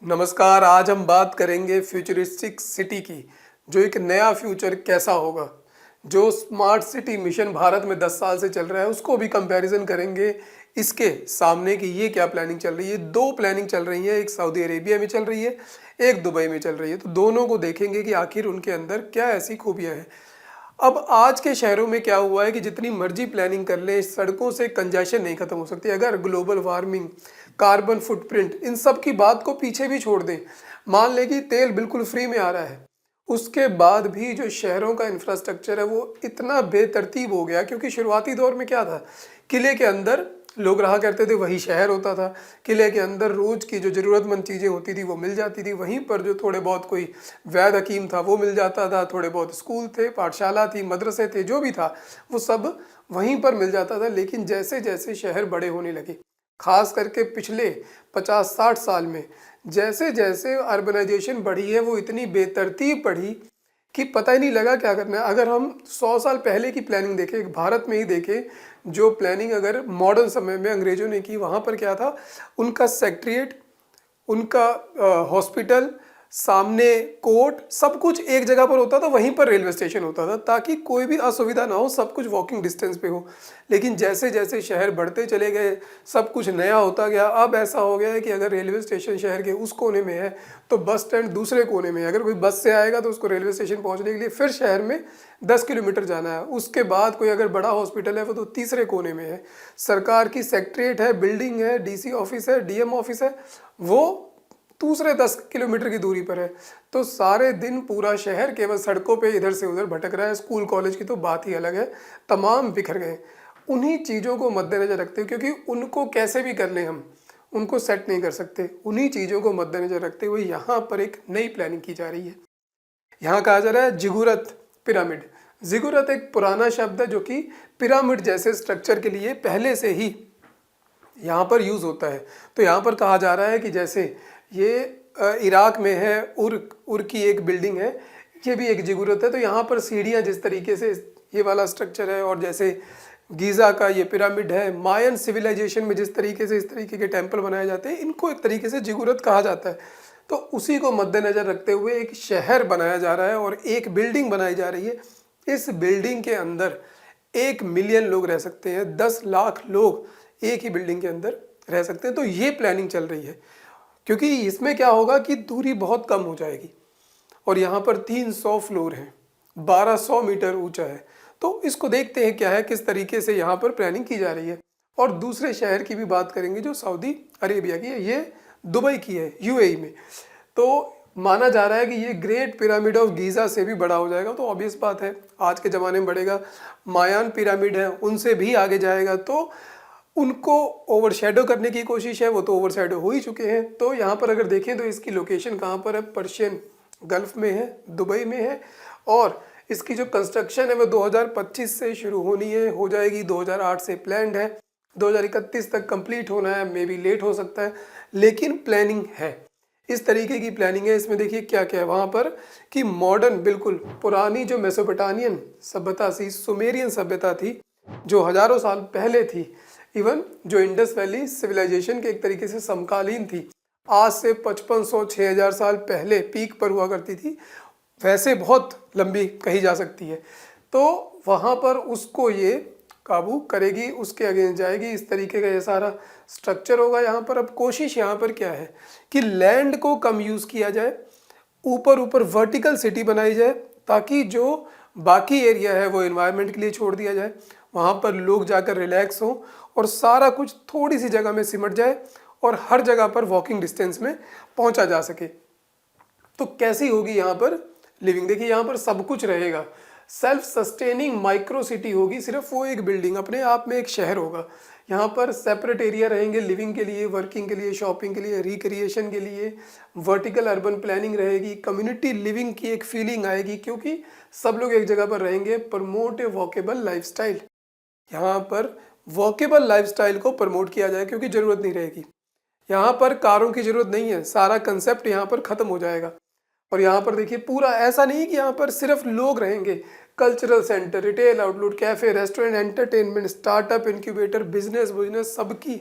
नमस्कार। आज हम बात करेंगे फ्यूचरिस्टिक सिटी की। जो एक नया फ्यूचर कैसा होगा, जो स्मार्ट सिटी मिशन भारत में 10 साल से चल रहा है उसको भी कंपैरिजन करेंगे। इसके सामने की ये क्या प्लानिंग चल रही है। दो प्लानिंग चल रही है, एक सऊदी अरेबिया में चल रही है, एक दुबई में चल रही है। तो दोनों को देखेंगे कि आखिर उनके अंदर क्या ऐसी खूबियाँ हैं। अब आज के शहरों में क्या हुआ है कि जितनी मर्जी प्लानिंग कर ले, सड़कों से कंजेशन नहीं खत्म हो सकती। अगर ग्लोबल वार्मिंग, कार्बन फुटप्रिंट, इन सब की बात को पीछे भी छोड़ दें, मान लें कि तेल बिल्कुल फ्री में आ रहा है, उसके बाद भी जो शहरों का इंफ्रास्ट्रक्चर है वो इतना बेतरतीब हो गया। क्योंकि शुरुआती दौर में क्या था, किले के अंदर लोग रहा करते थे, वही शहर होता था। किले के अंदर रोज की जो ज़रूरतमंद चीज़ें होती थी वो मिल जाती थी। वहीं पर जो थोड़े बहुत कोई वैद हकीम था वो मिल जाता था। थोड़े बहुत स्कूल थे, पाठशाला थी, मदरसे थे, जो भी था वो सब वहीं पर मिल जाता था। लेकिन जैसे जैसे शहर बड़े होने लगे, खास करके पिछले 50-60 साल में, जैसे जैसे अर्बनाइजेशन बढ़ी है वो इतनी बेतरतीब बढ़ी कि पता ही नहीं लगा क्या करना है। अगर हम 100 साल पहले की प्लानिंग देखें, भारत में ही देखें, जो प्लानिंग अगर मॉडर्न समय में अंग्रेजों ने की, वहाँ पर क्या था, उनका सेक्रेटरीट, उनका हॉस्पिटल, सामने कोर्ट, सब कुछ एक जगह पर होता था। वहीं पर रेलवे स्टेशन होता था ताकि कोई भी असुविधा ना हो, सब कुछ वॉकिंग डिस्टेंस पे हो। लेकिन जैसे जैसे शहर बढ़ते चले गए, सब कुछ नया होता गया। अब ऐसा हो गया है कि अगर रेलवे स्टेशन शहर के उस कोने में है तो बस स्टैंड दूसरे कोने में है। अगर कोई बस से आएगा तो उसको रेलवे स्टेशन पहुंचने के लिए फिर शहर में 10 किलोमीटर जाना है। उसके बाद कोई अगर बड़ा हॉस्पिटल है वो तो तीसरे कोने में है। सरकार की सेक्रेटरीट है, बिल्डिंग है, डीसी ऑफिस है, डीएम ऑफिस है, वो दूसरे 10 किलोमीटर की दूरी पर है। तो सारे दिन पूरा शहर केवल सड़कों पे इधर से उधर भटक रहा है। स्कूल कॉलेज की तो बात ही अलग है, तमाम बिखर गए। उन्हीं चीज़ों को मद्देनजर रखते हुए, क्योंकि उनको कैसे भी कर लें हम, उनको सेट नहीं कर सकते, उन्हीं चीज़ों को मद्देनजर रखते हुए यहाँ पर एक नई प्लानिंग की जा रही है। यहाँ कहा जा रहा है जिगुरत पिरामिड। जिगुरत एक पुराना शब्द है जो कि पिरामिड जैसे स्ट्रक्चर के लिए पहले से ही यहाँ पर यूज़ होता है। तो यहाँ पर कहा जा रहा है कि जैसे ये इराक में है, उर की एक बिल्डिंग है, ये भी एक जिगुरत है। तो यहाँ पर सीढ़ियाँ जिस तरीके से ये वाला स्ट्रक्चर है, और जैसे गीज़ा का ये पिरामिड है, मायन सिविलाइजेशन में जिस तरीके से इस तरीके के टेम्पल बनाए जाते हैं, इनको एक तरीके से जिगुरत कहा जाता है। तो उसी को मद्देनज़र रखते हुए एक शहर बनाया जा रहा है और एक बिल्डिंग बनाई जा रही है। इस बिल्डिंग के अंदर 1 मिलियन लोग रह सकते हैं, 10 लाख लोग एक ही बिल्डिंग के अंदर रह सकते हैं। तो ये प्लानिंग चल रही है, क्योंकि इसमें क्या होगा कि दूरी बहुत कम हो जाएगी। और यहाँ पर 300 फ्लोर हैं, 1200 मीटर ऊंचा है। तो इसको देखते हैं क्या है, किस तरीके से यहाँ पर प्लानिंग की जा रही है। और दूसरे शहर की भी बात करेंगे जो सऊदी अरेबिया की है, ये दुबई की है, यूएई में। तो माना जा रहा है कि ये ग्रेट पिरामिड ऑफ गीज़ा से भी बड़ा हो जाएगा। तो ऑब्वियस बात है, आज के ज़माने में बढ़ेगा। मायान पिरामिड है, उनसे भी आगे जाएगा। तो उनको ओवरशैडो करने की कोशिश है, वो तो ओवरशैडो हो ही चुके हैं। तो यहाँ पर अगर देखें तो इसकी लोकेशन कहाँ पर है, पर्शियन गल्फ में है, दुबई में है। और इसकी जो कंस्ट्रक्शन है वो 2025 से शुरू होनी है, हो जाएगी। 2008 से प्लान्ड है, 2031 तक कंप्लीट होना है, मे बी लेट हो सकता है, लेकिन प्लानिंग है। इस तरीके की प्लानिंग है। इसमें देखिए क्या क्या है वहाँ पर कि मॉडर्न, बिल्कुल पुरानी जो मेसोपोटामियन सभ्यता थी, सुमेरियन सभ्यता थी, जो हजारों साल पहले थी, इवन जो इंडस वैली सिविलाइजेशन के एक तरीके से समकालीन थी, आज से 5500-6000 साल पहले पीक पर हुआ करती थी, वैसे बहुत लंबी कही जा सकती है। तो वहाँ पर उसको ये काबू करेगी, उसके अगेंस्ट जाएगी। इस तरीके का ये सारा स्ट्रक्चर होगा यहाँ पर। अब कोशिश यहाँ पर क्या है कि लैंड को कम यूज़ किया जाए, ऊपर ऊपर वर्टिकल सिटी बनाई जाए, ताकि जो बाकी एरिया है वो एनवायरनमेंट के लिए छोड़ दिया जाए, वहाँ पर लोग जाकर रिलैक्स हों और सारा कुछ थोड़ी सी जगह में सिमट जाए और हर जगह पर वॉकिंग डिस्टेंस में पहुँचा जा सके। तो कैसी होगी यहाँ पर लिविंग, देखिए यहाँ पर सब कुछ रहेगा। सेल्फ सस्टेनिंग माइक्रो सिटी होगी, सिर्फ वो एक बिल्डिंग अपने आप में एक शहर होगा। यहाँ पर सेपरेट एरिया रहेंगे लिविंग के लिए, वर्किंग के लिए, शॉपिंग के लिए, रिक्रिएशन के लिए। वर्टिकल अर्बन प्लानिंग रहेगी, कम्युनिटी लिविंग की एक फीलिंग आएगी, क्योंकि सब लोग एक जगह पर रहेंगे। प्रमोट ए वॉकेबल लाइफस्टाइल, यहाँ पर वॉकेबल लाइफस्टाइल को प्रमोट किया जाए, क्योंकि ज़रूरत नहीं रहेगी। यहाँ पर कारों की ज़रूरत नहीं है, सारा कंसेप्ट यहाँ पर ख़त्म हो जाएगा। और यहाँ पर देखिए पूरा ऐसा नहीं कि यहाँ पर सिर्फ लोग रहेंगे, cultural centre, retail outlet, cafe, restaurant, entertainment, startup, incubator, business सबकी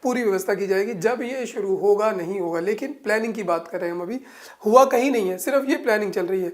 पूरी व्यवस्था की जाएगी। जब ये शुरू होगा नहीं होगा, लेकिन प्लानिंग की बात कर रहे हैं हम अभी, हुआ कहीं नहीं है, सिर्फ ये प्लानिंग चल रही है।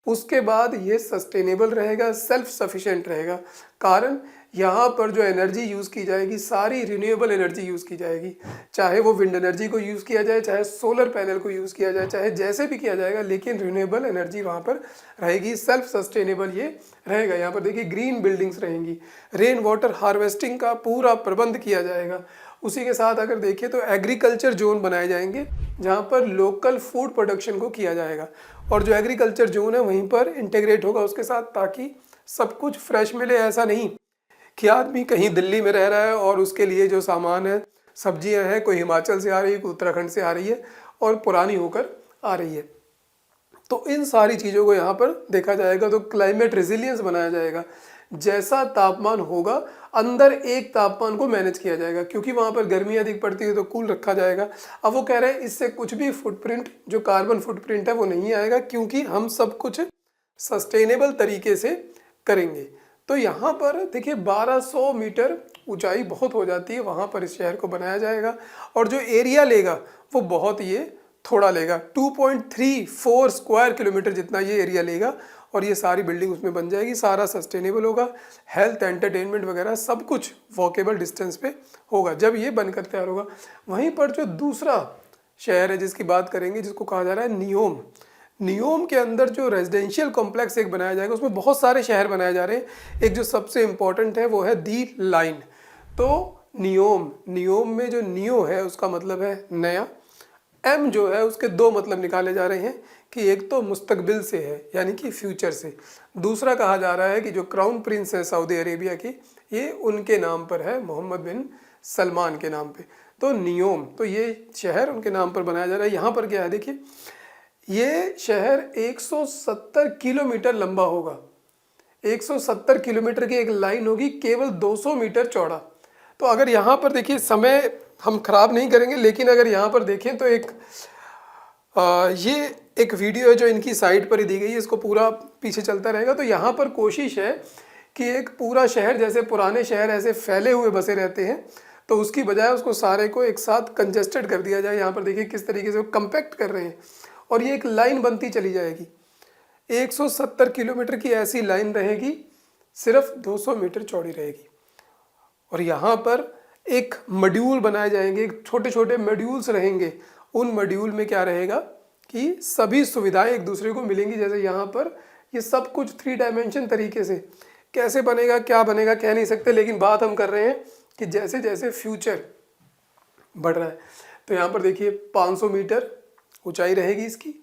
उसके बाद ये सस्टेनेबल रहेगा, सेल्फ सफिशिएंट रहेगा। कारण यहाँ पर जो एनर्जी यूज़ की जाएगी सारी रिन्यूएबल एनर्जी यूज़ की जाएगी, चाहे वो विंड एनर्जी को यूज़ किया जाए, चाहे सोलर पैनल को यूज़ किया जाए, चाहे जैसे भी किया जाएगा, लेकिन रिन्यूएबल एनर्जी वहाँ पर रहेगी, सेल्फ सस्टेनेबल ये रहेगा। यहाँ पर देखिए ग्रीन बिल्डिंग्स रहेंगी, रेन वाटर हार्वेस्टिंग का पूरा प्रबंध किया जाएगा। उसी के साथ अगर देखें तो एग्रीकल्चर जोन बनाए जाएंगे जहाँ पर लोकल फूड प्रोडक्शन को किया जाएगा, और जो एग्रीकल्चर जोन है वहीं पर इंटीग्रेट होगा उसके साथ, ताकि सब कुछ फ्रेश मिले। ऐसा नहीं कि आदमी कहीं दिल्ली में रह रहा है और उसके लिए जो सामान है, सब्जियां हैं, कोई हिमाचल से आ रही है, कोई उत्तराखंड से आ रही है और पुरानी होकर आ रही है। तो इन सारी चीज़ों को यहाँ पर देखा जाएगा। तो क्लाइमेट रेजिलियंस बनाया जाएगा, जैसा तापमान होगा अंदर एक तापमान को मैनेज किया जाएगा, क्योंकि वहाँ पर गर्मी अधिक पड़ती है तो कूल रखा जाएगा। अब वो कह रहे हैं इससे कुछ भी फुटप्रिंट, जो कार्बन फुटप्रिंट है वो नहीं आएगा, क्योंकि हम सब कुछ सस्टेनेबल तरीके से करेंगे। तो यहाँ पर देखिए 1200 मीटर ऊंचाई बहुत हो जाती है, वहाँ पर इस शहर को बनाया जाएगा। और जो एरिया लेगा वो बहुत ये थोड़ा लेगा, 2.34 स्क्वायर किलोमीटर जितना ये एरिया लेगा, और ये सारी बिल्डिंग उसमें बन जाएगी। सारा सस्टेनेबल होगा, हेल्थ, एंटरटेनमेंट वगैरह सब कुछ वॉकेबल डिस्टेंस पे होगा जब ये बनकर तैयार होगा। वहीं पर जो दूसरा शहर है जिसकी बात करेंगे, जिसको कहा जा रहा है नियोम। नियोम के अंदर जो रेजिडेंशियल कॉम्प्लेक्स एक बनाया जाएगा, उसमें बहुत सारे शहर बनाए जा रहे हैं। एक जो सबसे इम्पोर्टेंट है वो है दी लाइन। तो नियोम में जो नियो है उसका मतलब है नया, एम जो है उसके दो मतलब निकाले जा रहे हैं कि एक तो मुस्तकबिल से है, यानी कि फ्यूचर से। दूसरा कहा जा रहा है कि जो क्राउन प्रिंस है सऊदी अरेबिया की, ये उनके नाम पर है, मोहम्मद बिन सलमान के नाम पे। तो नियोम, तो ये शहर उनके नाम पर बनाया जा रहा है। यहाँ पर क्या है देखिए, ये शहर 170 किलोमीटर लंबा होगा, 170 किलोमीटर की एक लाइन होगी, केवल 200 मीटर चौड़ा। तो अगर यहाँ पर देखिए, समय हम खराब नहीं करेंगे, लेकिन अगर यहाँ पर देखें तो ये एक वीडियो है जो इनकी साइट पर ही दी गई है, इसको पूरा पीछे चलता रहेगा। तो यहाँ पर कोशिश है कि एक पूरा शहर, जैसे पुराने शहर ऐसे फैले हुए बसे रहते हैं, तो उसकी बजाय उसको सारे को एक साथ कंजेस्टेड कर दिया जाए। यहाँ पर देखिए किस तरीके से वो कंपैक्ट कर रहे हैं, और ये एक लाइन बनती चली जाएगी। 170 किलोमीटर की ऐसी लाइन रहेगी, सिर्फ 200 मीटर चौड़ी रहेगी। और यहाँ पर एक मॉड्यूल बनाए जाएंगे, छोटे छोटे मॉड्यूल्स रहेंगे। उन मॉड्यूल में क्या रहेगा कि सभी सुविधाएं एक दूसरे को मिलेंगी। जैसे यहाँ पर ये सब कुछ 3 डायमेंशन तरीके से, कैसे बनेगा क्या बनेगा कह नहीं सकते, लेकिन बात हम कर रहे हैं कि जैसे जैसे फ्यूचर बढ़ रहा है। तो यहाँ पर देखिए 500 मीटर ऊंचाई रहेगी इसकी।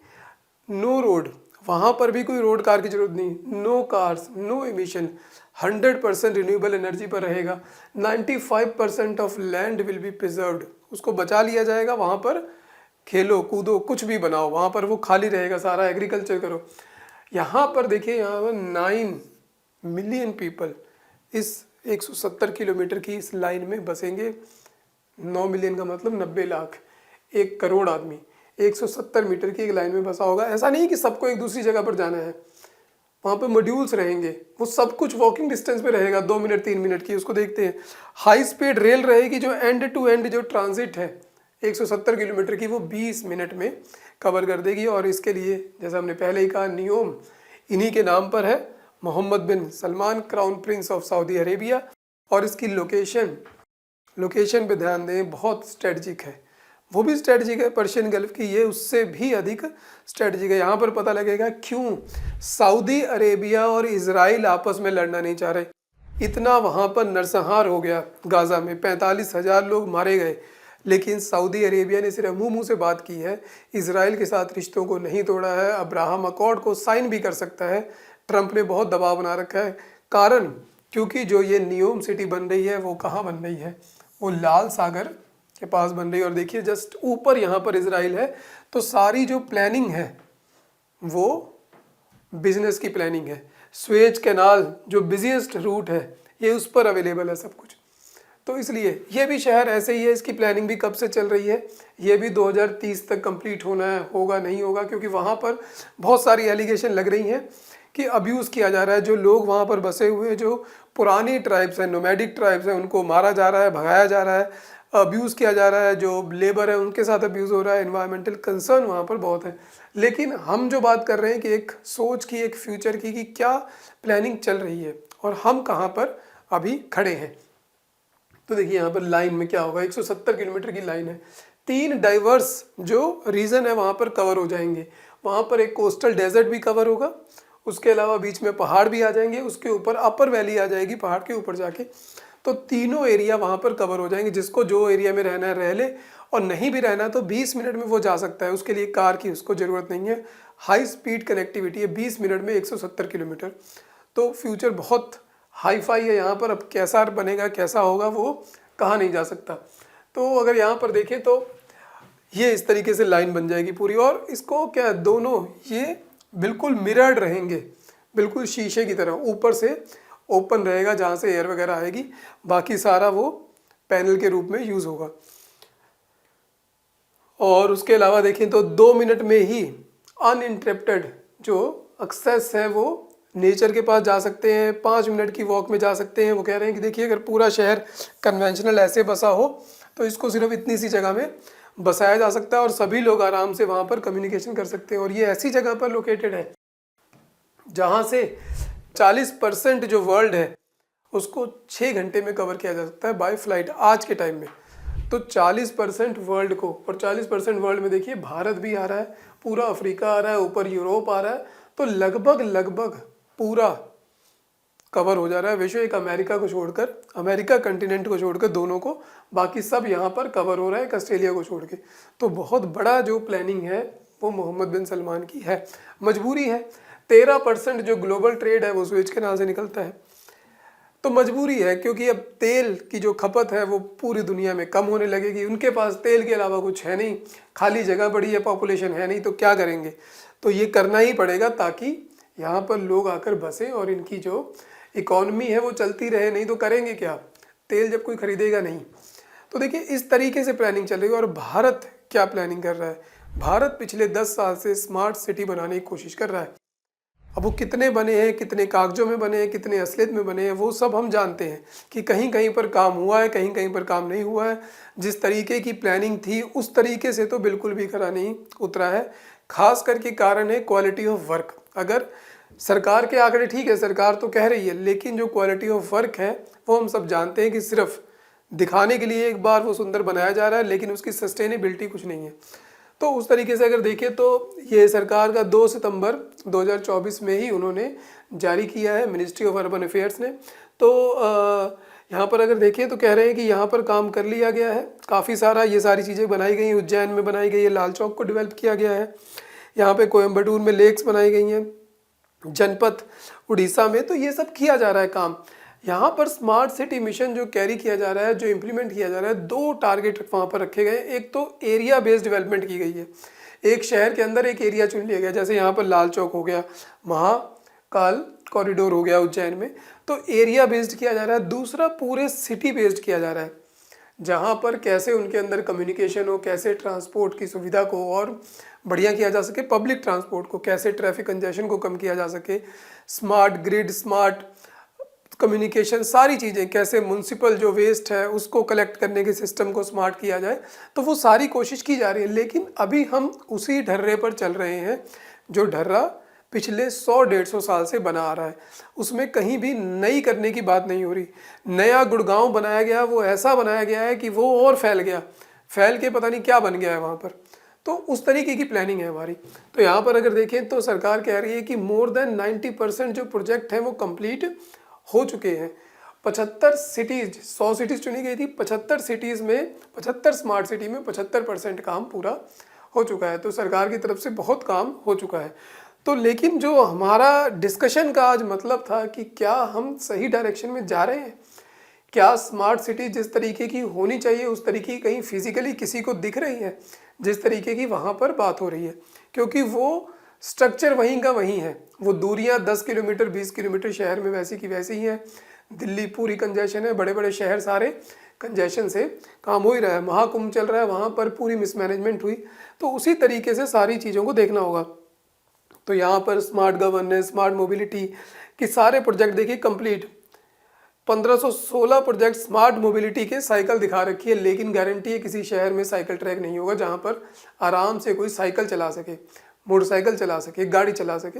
नो रोड, वहाँ पर भी कोई रोड कार की जरूरत नहीं, no cars, no emission, 100% renewable energy पर रहेगा। 95% of land will be preserved, उसको बचा लिया जाएगा। वहाँ पर खेलो कूदो कुछ भी बनाओ, वहाँ पर वो खाली रहेगा, सारा एग्रीकल्चर करो। यहाँ पर देखिए, यहाँ पर 9 मिलियन पीपल इस 170 किलोमीटर की इस लाइन में बसेंगे। 9 मिलियन का मतलब 90 लाख, 1 करोड़ आदमी 170 मीटर की एक लाइन में बसा होगा। ऐसा नहीं कि सबको एक दूसरी जगह पर जाना है, वहाँ पे मॉड्यूल्स रहेंगे, वो सब कुछ वॉकिंग डिस्टेंस पे रहेगा, 2 मिनट 3 मिनट की। उसको देखते हैं। हाई स्पीड रेल रहेगी, जो एंड टू एंड जो ट्रांजिट है 170 किलोमीटर की, वो 20 मिनट में कवर कर देगी। और इसके लिए जैसा हमने पहले ही कहा, नियोम इन्हीं के नाम पर है, Mohammed bin Salman, crown prince of Saudi Arabia. और इसकी लोकेशन पे ध्यान दें, बहुत स्ट्रेटजिक है। वो भी स्ट्रेटजिक है पर्शियन गल्फ की, ये उससे भी अधिक स्ट्रेटजिक है। यहाँ पर पता लगेगा क्यों सऊदी अरेबिया और इजराइल आपस में लड़ना नहीं चाह रहे। इतना वहाँ पर नरसंहार हो गया, गाज़ा में 45,000 लोग मारे गए, लेकिन सऊदी अरेबिया ने सिर्फ मुंह से बात की है, इजराइल के साथ रिश्तों को नहीं तोड़ा है। अब्राहम अकॉर्ड को साइन भी कर सकता है। ट्रंप ने बहुत दबाव बना रखा है, कारण क्योंकि जो ये नियोम सिटी बन रही है वो कहाँ बन रही है, वो लाल सागर के पास बन रही है। और देखिए जस्ट ऊपर यहाँ पर इजराइल है। तो सारी जो प्लानिंग है वो बिजनेस की प्लानिंग है। स्वेज कैनाल जो बिजीएस्ट रूट है, ये उस पर अवेलेबल है सब कुछ। तो इसलिए ये भी शहर ऐसे ही है, इसकी प्लानिंग भी कब से चल रही है, ये भी 2030 तक कंप्लीट होना है, होगा नहीं होगा, क्योंकि वहाँ पर बहुत सारी एलिगेशन लग रही हैं कि अब्यूज़ किया जा रहा है। जो लोग वहाँ पर बसे हुए, जो पुरानी ट्राइब्स हैं, नोमैडिक ट्राइब्स हैं, उनको मारा जा रहा है, भगाया जा रहा है, अब्यूज़ किया जा रहा है, जो लेबर है उनके साथ अब्यूज़ हो रहा है, एनवायरमेंटल कंसर्न वहाँ पर बहुत है। लेकिन हम जो बात कर रहे हैं कि एक सोच की, एक फ्यूचर की, कि क्या प्लानिंग चल रही है और हम कहाँ पर अभी खड़े हैं। तो देखिए यहाँ पर लाइन में क्या होगा, 170 किलोमीटर की लाइन है, 3 डाइवर्स जो रीजन है वहाँ पर कवर हो जाएंगे। वहाँ पर एक कोस्टल डेजर्ट भी कवर होगा, उसके अलावा बीच में पहाड़ भी आ जाएंगे, उसके ऊपर अपर वैली आ जाएगी पहाड़ के ऊपर जाके। तो तीनों एरिया वहाँ पर कवर हो जाएंगे। जिसको जो एरिया में रहना है रह ले, और नहीं भी रहना तो 20 मिनट में वो जा सकता है। उसके लिए कार की उसको ज़रूरत नहीं है। हाई स्पीड कनेक्टिविटी है, 20 मिनट में 170 किलोमीटर। तो फ्यूचर बहुत हाई फाई है यहाँ पर। अब कैसा बनेगा, कैसा होगा, वो कहा नहीं जा सकता। तो अगर यहाँ पर देखें तो ये इस तरीके से लाइन बन जाएगी पूरी, और इसको क्या, दोनों ये बिल्कुल मिरर्ड रहेंगे, बिल्कुल शीशे की तरह। ऊपर से ओपन रहेगा जहाँ से एयर वगैरह आएगी, बाकी सारा वो पैनल के रूप में यूज़ होगा। और उसके अलावा देखें तो 2 मिनट में ही अनइंटरप्टेड जो एक्सेस है वो नेचर के पास जा सकते हैं। 5 मिनट की वॉक में जा सकते हैं। वो कह रहे हैं कि देखिए अगर पूरा शहर कन्वेंशनल ऐसे बसा हो तो इसको सिर्फ इतनी सी जगह में बसाया जा सकता है और सभी लोग आराम से वहाँ पर कम्युनिकेशन कर सकते हैं। और ये ऐसी जगह पर लोकेटेड है जहाँ से 40% जो वर्ल्ड है उसको 6 घंटे में कवर किया जा सकता है बाय फ्लाइट आज के टाइम में। तो 40% वर्ल्ड को, और 40% वर्ल्ड में देखिए भारत भी आ रहा है, पूरा अफ्रीका आ रहा है, ऊपर यूरोप आ रहा है। तो लगभग पूरा कवर हो जा रहा है विश्व। एक अमेरिका को छोड़कर, अमेरिका कंटिनेंट को छोड़कर दोनों को, बाकी सब यहाँ पर कवर हो रहा है, एक ऑस्ट्रेलिया को छोड़ के। तो बहुत बड़ा जो प्लानिंग है वो मोहम्मद बिन सलमान की है। मजबूरी है, 13% जो ग्लोबल ट्रेड है वो स्वेज कैनाल से निकलता है। तो मजबूरी है, क्योंकि अब तेल की जो खपत है वो पूरी दुनिया में कम होने लगेगी। उनके पास तेल के अलावा कुछ है नहीं, खाली जगह बड़ी है, पॉपुलेशन है नहीं, तो क्या करेंगे। तो ये करना ही पड़ेगा ताकि यहाँ पर लोग आकर बसें और इनकी जो इकॉनमी है वो चलती रहे। नहीं तो करेंगे क्या, तेल जब कोई खरीदेगा नहीं। तो देखिए इस तरीके से प्लानिंग चल रही है। और भारत क्या प्लानिंग कर रहा है, भारत पिछले 10 साल से स्मार्ट सिटी बनाने की कोशिश कर रहा है। अब वो कितने बने हैं, कितने कागजों में बने हैं, कितने असलियत में बने हैं, वो सब हम जानते हैं कि कहीं कहीं पर काम हुआ है, कहीं कहीं पर काम नहीं हुआ है। जिस तरीके की प्लानिंग थी उस तरीके से तो बिल्कुल भी खरा नहीं उतरा है। खास करके कारण है क्वालिटी ऑफ वर्क। अगर सरकार के आंकड़े ठीक है, सरकार तो कह रही है, लेकिन जो क्वालिटी ऑफ वर्क है वो हम सब जानते हैं कि सिर्फ दिखाने के लिए एक बार वो सुंदर बनाया जा रहा है, लेकिन उसकी सस्टेनेबिलिटी कुछ नहीं है। तो उस तरीके से अगर देखें तो ये सरकार का 2 सितंबर 2024 में ही उन्होंने जारी किया है, मिनिस्ट्री ऑफ अर्बन अफेयर्स ने। तो यहाँ पर अगर देखें तो कह रहे हैं कि यहाँ पर काम कर लिया गया है, काफ़ी सारा ये सारी चीज़ें बनाई गई हैं। उज्जैन में बनाई गई है, लाल चौक को डेवलप किया गया है, यहाँ पे कोयम्बटूर में लेक्स बनाई गई हैं, जनपथ उड़ीसा में। तो ये सब किया जा रहा है काम। यहाँ पर स्मार्ट सिटी मिशन जो कैरी किया जा रहा है, जो इम्प्लीमेंट किया जा रहा है, 2 टारगेट वहाँ पर रखे गए। एक तो एरिया बेस्ड डेवलपमेंट की गई है, एक शहर के अंदर एक एरिया चुन लिया गया, जैसे यहाँ पर लाल चौक हो गया, महाकाल कॉरिडोर हो गया उज्जैन में। तो एरिया बेस्ड किया जा रहा है। दूसरा पूरे सिटी बेस्ड किया जा रहा है, जहाँ पर कैसे उनके अंदर कम्युनिकेशन हो, कैसे ट्रांसपोर्ट की सुविधा को और बढ़िया किया जा सके, पब्लिक ट्रांसपोर्ट को कैसे, ट्रैफिक कंजेशन को कम किया जा सके, स्मार्ट ग्रिड, स्मार्ट कम्युनिकेशन, सारी चीज़ें कैसे, म्युनिसिपल जो वेस्ट है उसको कलेक्ट करने के सिस्टम को स्मार्ट किया जाए। तो वो सारी कोशिश की जा रही है। लेकिन अभी हम उसी ढर्रे पर चल रहे हैं जो ढर्रा पिछले 100-150 साल से बना आ रहा है। उसमें कहीं भी नई करने की बात नहीं हो रही। नया गुड़गांव बनाया गया, वो ऐसा बनाया गया है कि वो और फैल गया, फैल के पता नहीं क्या बन गया है वहाँ पर। तो उस तरीके की प्लानिंग है हमारी। तो यहाँ पर अगर देखें तो सरकार कह रही है कि मोर देन 90% जो प्रोजेक्ट हैं वो कंप्लीट हो चुके हैं। 75 सिटीज़, 100 सिटीज़ चुनी गई थी, 75 सिटीज़ में, 75 स्मार्ट सिटी में 75% काम पूरा हो चुका है। तो सरकार की तरफ से बहुत काम हो चुका है। तो लेकिन जो हमारा डिस्कशन का आज मतलब था कि क्या हम सही डायरेक्शन में जा रहे हैं, क्या स्मार्ट सिटी जिस तरीके की होनी चाहिए उस तरीके की कहीं फिजिकली किसी को दिख रही है, जिस तरीके की वहाँ पर बात हो रही है। क्योंकि वो स्ट्रक्चर वहीं का वहीं है, वो दूरियाँ 10 किलोमीटर 20 किलोमीटर शहर में वैसी की वैसी ही हैं। दिल्ली पूरी कंजेशन है, बड़े बड़े शहर सारे कंजेशन से काम हो ही रहा है। महाकुंभ चल रहा है, वहाँ पर पूरी मिसमैनेजमेंट हुई। तो उसी तरीके से सारी चीज़ों को देखना होगा। तो यहाँ पर स्मार्ट गवर्नेंस, स्मार्ट मोबिलिटी के सारे प्रोजेक्ट देखिए कंप्लीट 1516 प्रोजेक्ट स्मार्ट मोबिलिटी के साइकिल दिखा रखी है, लेकिन गारंटी है किसी शहर में साइकिल ट्रैक नहीं होगा जहां पर आराम से कोई साइकिल चला सके, मोटरसाइकिल चला सके, गाड़ी चला सके।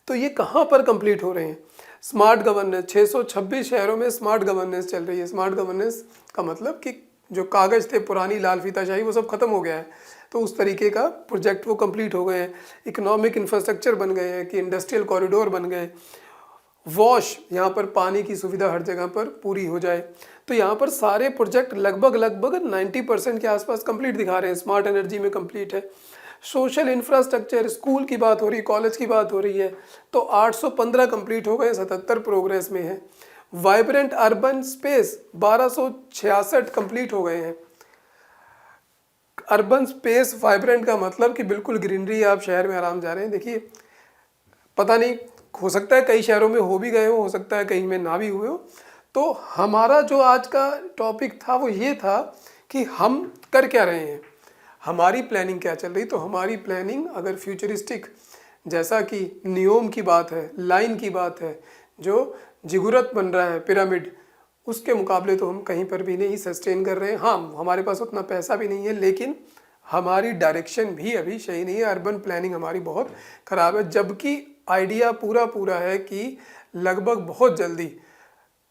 तो ये कहाँ पर कंप्लीट हो रहे हैं? स्मार्ट गवर्नेंस, 626 शहरों में स्मार्ट गवर्नेंस चल रही है। स्मार्ट गवर्नेंस का मतलब कि जो कागज़ थे, पुरानी लाल फीताशाही, वो सब खत्म हो गया है। तो उस तरीके का प्रोजेक्ट वो कंप्लीट हो गए हैं। इकोनॉमिक इंफ्रास्ट्रक्चर बन गए हैं कि इंडस्ट्रियल कॉरिडोर बन गए। वॉश, यहाँ पर पानी की सुविधा हर जगह पर पूरी हो जाए। तो यहाँ पर सारे प्रोजेक्ट लगभग 90% के आसपास कंप्लीट दिखा रहे हैं। स्मार्ट एनर्जी में कंप्लीट है। सोशल इंफ्रास्ट्रक्चर, स्कूल की बात हो रही, कॉलेज की बात हो रही है, तो 815 कंप्लीट हो गए, 77 प्रोग्रेस में है। वाइब्रेंट अर्बन स्पेस 1266 कंप्लीट हो गए हैं। अर्बन स्पेस वाइब्रेंट का मतलब कि बिल्कुल ग्रीनरी, आप शहर में आराम जा रहे हैं। देखिए, पता नहीं, हो सकता है कई शहरों में हो भी गए हो सकता है कहीं में ना भी हुए हो। तो हमारा जो आज का टॉपिक था वो ये था कि हम कर क्या रहे हैं, हमारी प्लानिंग क्या चल रही। तो हमारी प्लानिंग अगर फ्यूचरिस्टिक, जैसा कि नियोम की बात है, लाइन की बात है, जो जिगुरत बन रहा है, पिरामिड, उसके मुकाबले तो हम कहीं पर भी नहीं सस्टेन कर रहे हैं। हाँ, हमारे पास उतना पैसा भी नहीं है, लेकिन हमारी डायरेक्शन भी अभी सही नहीं है। अर्बन प्लानिंग हमारी बहुत ख़राब है, जबकि आइडिया पूरा है कि लगभग बहुत जल्दी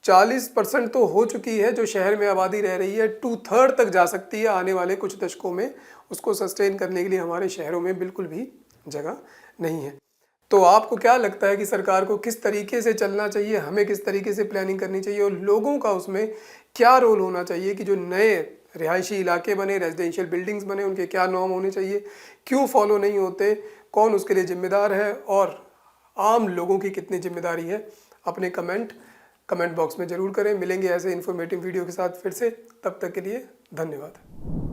40% तो हो चुकी है जो शहर में आबादी रह रही है, 2/3 तक जा सकती है आने वाले कुछ दशकों में। उसको सस्टेन करने के लिए हमारे शहरों में बिल्कुल भी जगह नहीं है। तो आपको क्या लगता है कि सरकार को किस तरीके से चलना चाहिए, हमें किस तरीके से प्लानिंग करनी चाहिए, और लोगों का उसमें क्या रोल होना चाहिए कि जो नए रिहायशी इलाके बने, रेजिडेंशियल बिल्डिंग्स बने, उनके क्या नॉर्म होने चाहिए, क्यों फॉलो नहीं होते, कौन उसके लिए जिम्मेदार है, और आम लोगों की कितनी जिम्मेदारी है? अपने कमेंट बॉक्स में ज़रूर करें। मिलेंगे ऐसे इन्फॉर्मेटिव वीडियो के साथ फिर से, तब तक के लिए धन्यवाद।